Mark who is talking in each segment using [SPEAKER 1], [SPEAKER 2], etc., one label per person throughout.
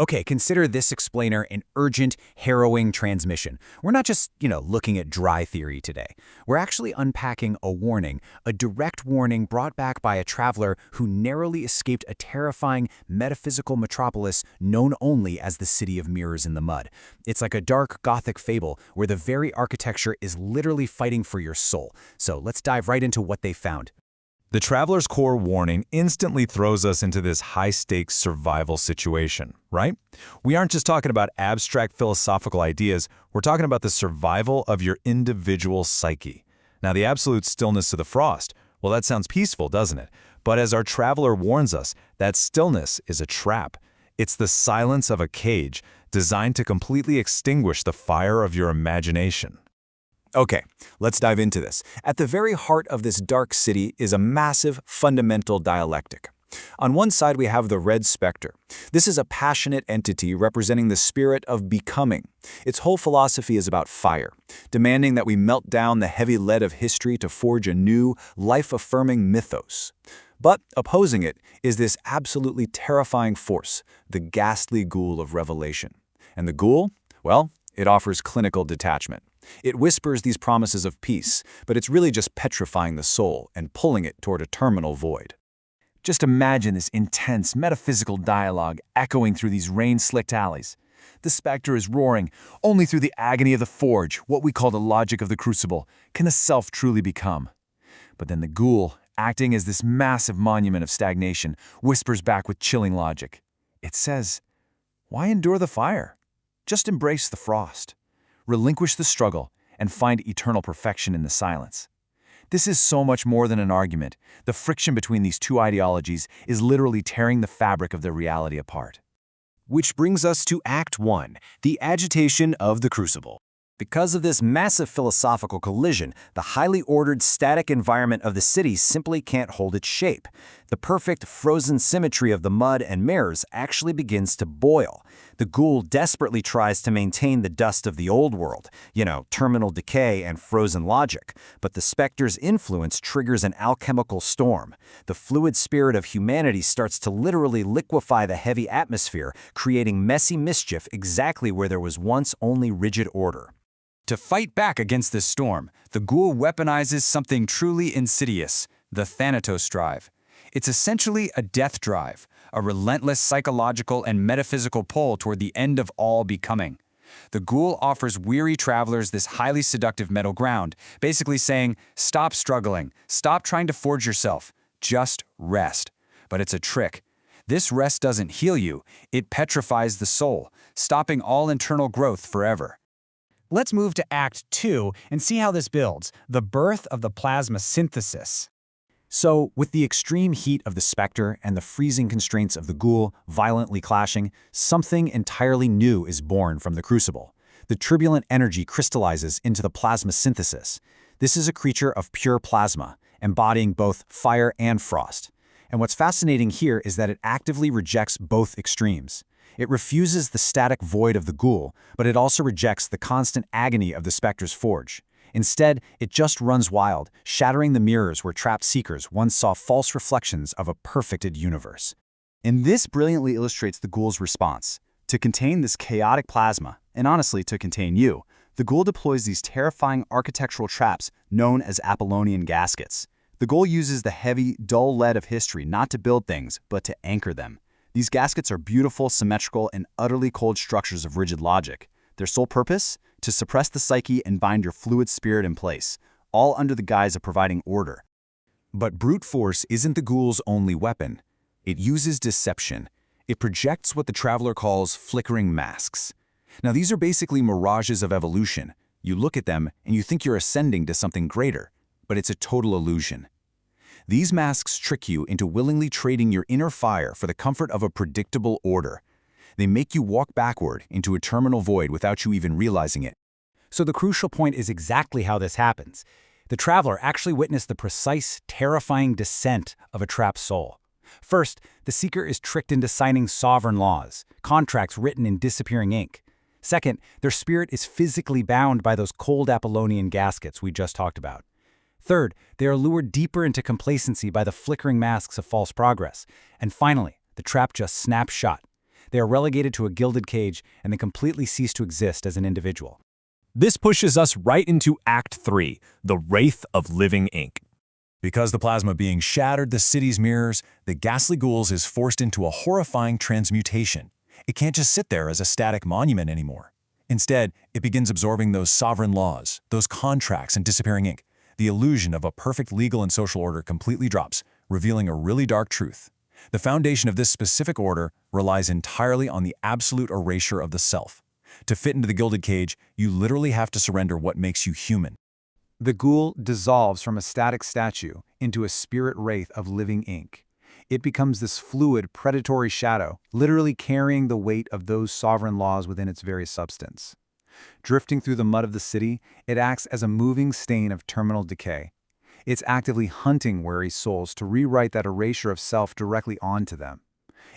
[SPEAKER 1] Okay, consider this explainer an urgent, harrowing transmission. We're not just, looking at dry theory today. We're actually unpacking a warning, a direct warning brought back by a traveler who narrowly escaped a terrifying metaphysical metropolis known only as the City of Mirrors in the Mud. It's like a dark, gothic fable where the very architecture is literally fighting for your soul. So let's dive right into what they found.
[SPEAKER 2] The Traveler's Core warning instantly throws us into this high-stakes survival situation, right? We aren't just talking about abstract philosophical ideas, we're talking about the survival of your individual psyche. Now, the absolute stillness of the frost, well, that sounds peaceful, doesn't it? But as our traveler warns us, that stillness is a trap. It's the silence of a cage designed to completely extinguish the fire of your imagination.
[SPEAKER 1] Okay, let's dive into this. At the very heart of this dark city is a massive, fundamental dialectic. On one side, we have the Red Spectre. This is a passionate entity representing the spirit of becoming. Its whole philosophy is about fire, demanding that we melt down the heavy lead of history to forge a new, life-affirming mythos. But opposing it is this absolutely terrifying force, the ghastly ghoul of Revelation. And the ghoul? Well, it offers clinical detachment. It whispers these promises of peace, but it's really just petrifying the soul and pulling it toward a terminal void. Just imagine this intense metaphysical dialogue echoing through these rain-slicked alleys. The specter is roaring, only through the agony of the forge, what we call the logic of the Crucible, can the self truly become. But then the ghoul, acting as this massive monument of stagnation, whispers back with chilling logic. It says, "Why endure the fire? Just embrace the frost. Relinquish the struggle, and find eternal perfection in the silence." This is so much more than an argument. The friction between these two ideologies is literally tearing the fabric of their reality apart. Which brings us to Act 1, the agitation of the Crucible. Because of this massive philosophical collision, the highly ordered static environment of the city simply can't hold its shape. The perfect frozen symmetry of the mud and mirrors actually begins to boil. The ghoul desperately tries to maintain the dust of the old world, terminal decay and frozen logic, but the specter's influence triggers an alchemical storm. The fluid spirit of humanity starts to literally liquefy the heavy atmosphere, creating messy mischief exactly where there was once only rigid order. To fight back against this storm, the ghoul weaponizes something truly insidious, the Thanatos drive. It's essentially a death drive, a relentless psychological and metaphysical pull toward the end of all becoming. The ghoul offers weary travelers this highly seductive middle ground, basically saying, stop struggling, stop trying to forge yourself, just rest. But it's a trick. This rest doesn't heal you, it petrifies the soul, stopping all internal growth forever. Let's move to Act 2 and see how this builds, the birth of the plasma synthesis. So, with the extreme heat of the specter and the freezing constraints of the ghoul violently clashing, something entirely new is born from the Crucible. The turbulent energy crystallizes into the plasma synthesis. This is a creature of pure plasma, embodying both fire and frost. And what's fascinating here is that it actively rejects both extremes. It refuses the static void of the ghoul, but it also rejects the constant agony of the specter's forge. Instead, it just runs wild, shattering the mirrors where trapped seekers once saw false reflections of a perfected universe. And this brilliantly illustrates the ghoul's response. To contain this chaotic plasma, and honestly to contain you, the ghoul deploys these terrifying architectural traps known as Apollonian gaskets. The ghoul uses the heavy, dull lead of history not to build things, but to anchor them. These gaskets are beautiful, symmetrical, and utterly cold structures of rigid logic. Their sole purpose? To suppress the psyche and bind your fluid spirit in place, all under the guise of providing order. But brute force isn't the ghoul's only weapon. It uses deception. It projects what the traveler calls flickering masks. Now, these are basically mirages of evolution. You look at them and you think you're ascending to something greater, but it's a total illusion. These masks trick you into willingly trading your inner fire for the comfort of a predictable order. They make you walk backward into a terminal void without you even realizing it. So the crucial point is exactly how this happens. The traveler actually witnessed the precise, terrifying descent of a trapped soul. First, the seeker is tricked into signing sovereign laws, contracts written in disappearing ink. Second, their spirit is physically bound by those cold Apollonian gaskets we just talked about. Third, they are lured deeper into complacency by the flickering masks of false progress. And finally, the trap just snaps shut. They are relegated to a gilded cage, and they completely cease to exist as an individual.
[SPEAKER 3] This pushes us right into Act 3, the Wraith of Living Ink.
[SPEAKER 2] Because the plasma being shattered the city's mirrors, the ghastly ghouls is forced into a horrifying transmutation. It can't just sit there as a static monument anymore. Instead, it begins absorbing those sovereign laws, those contracts and disappearing ink. The illusion of a perfect legal and social order completely drops, revealing a really dark truth. The foundation of this specific order relies entirely on the absolute erasure of the self. To fit into the gilded cage, you literally have to surrender what makes you human.
[SPEAKER 1] The ghoul dissolves from a static statue into a spirit wraith of living ink. It becomes this fluid, predatory shadow, literally carrying the weight of those sovereign laws within its very substance. Drifting through the mud of the city, it acts as a moving stain of terminal decay. It's actively hunting weary souls to rewrite that erasure of self directly onto them.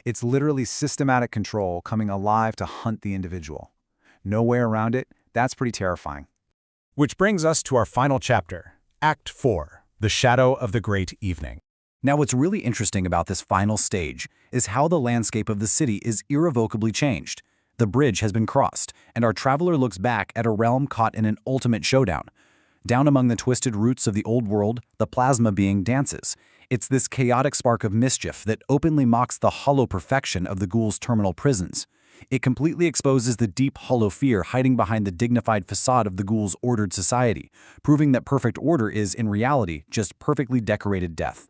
[SPEAKER 1] It's literally systematic control coming alive to hunt the individual. No way around it. That's pretty terrifying.
[SPEAKER 3] Which brings us to our final chapter, Act 4, The Shadow of the Great Evening.
[SPEAKER 1] Now, what's really interesting about this final stage is how the landscape of the city is irrevocably changed. The bridge has been crossed, and our traveler looks back at a realm caught in an ultimate showdown. Down among the twisted roots of the old world, the plasma being dances. It's this chaotic spark of mischief that openly mocks the hollow perfection of the ghoul's terminal prisons. It completely exposes the deep, hollow fear hiding behind the dignified facade of the ghoul's ordered society, proving that perfect order is, in reality, just perfectly decorated death.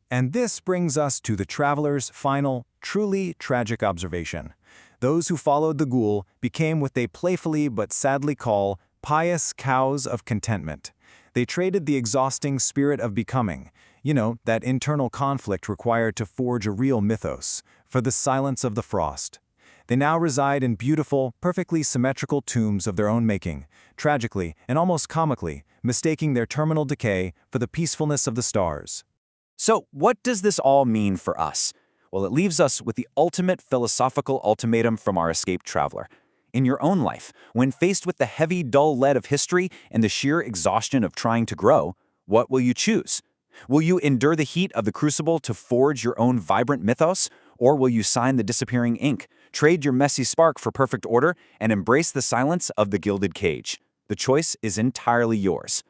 [SPEAKER 2] And this brings us to the traveler's final, truly tragic observation. Those who followed the ghoul became what they playfully but sadly call pious cows of contentment. They traded the exhausting spirit of becoming, that internal conflict required to forge a real mythos, for the silence of the frost. They now reside in beautiful, perfectly symmetrical tombs of their own making, tragically and almost comically, mistaking their terminal decay for the peacefulness of the stars.
[SPEAKER 1] So, what does this all mean for us? Well, it leaves us with the ultimate philosophical ultimatum from our escaped traveler. In your own life, when faced with the heavy, dull lead of history and the sheer exhaustion of trying to grow, what will you choose? Will you endure the heat of the crucible to forge your own vibrant mythos? Or will you sign the disappearing ink, trade your messy spark for perfect order, and embrace the silence of the gilded cage? The choice is entirely yours.